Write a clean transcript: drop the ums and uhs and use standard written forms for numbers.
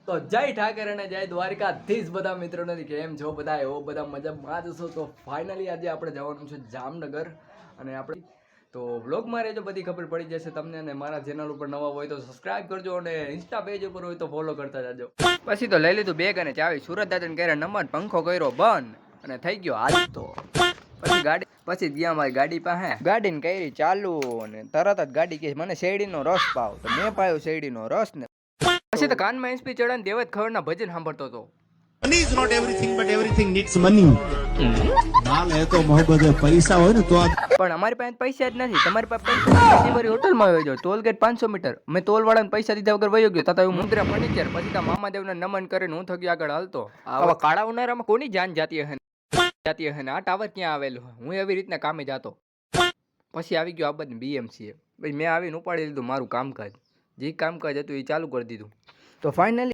તો જય ઠાકર અને જય દ્વારકાધીશ બધા મિત્રોને કેમ છો બધા એવો બધા મજામાં જ છો. તો ફાઇનલી આજે આપણે જવાનું છે જામનગર અને આપણે તો વ્લોગમાં રહેજો, બધી ખબર પડી જશે તમને. અને મારા ચેનલ ઉપર નવા હોય તો સબસ્ક્રાઇબ કરજો અને ઇન્સ્ટા પેજ ઉપર હોય તો ફોલો કરતા જાજો. પછી તો લઈ લીધું બેગ અને ચાવી, સુરત દાદાને ઘરે નંબર, પંખો કર્યો બંધ અને થઈ ગયો હાલ. તો પછી ગયા મારી ગાડી પાસે, ગાડીને કરી ચાલુ અને તરત જ ગાડી કે મને શેરડીનો રસ પાવ, તો મેં પાયો શેરડીનો રસ ને પછી તો કાનમાં એસપી ચડાને દેવત ખવડના ભજન સાંભળતો હતો. Money is not everything, but everything needs money. માલ હે તો મોહબ્બત હે, પૈસા હોય ને તો પણ અમારી પાસે પૈસા જ નથી. તમારી પાસે પૈસા મારી હોટલમાં વહી જાઓ, ટોલ ગેટ 500 મીટર. મેં ટોલ વાળાને પૈસા દીધા વગર વયો ગયો. તાતા મુંદ્રા ફર્નિચર. પછી તા મામાદેવને નમન કરીને હું થકી આગળ હાલતો. આવા કાળા ઉનાળામાં કોની જાન જાતી હે ને આ ટાવર ક્યાં આવેલું? હું એવી રીતના કામે જાતો. પછી આવી ગયો આ બધી BMC. ભાઈ મેં આવીને ઉપાડી લીધું મારું કામકાજ. જે કામકાજ હતું એ ચાલુ કરી દીધું. તો ફાઇનલી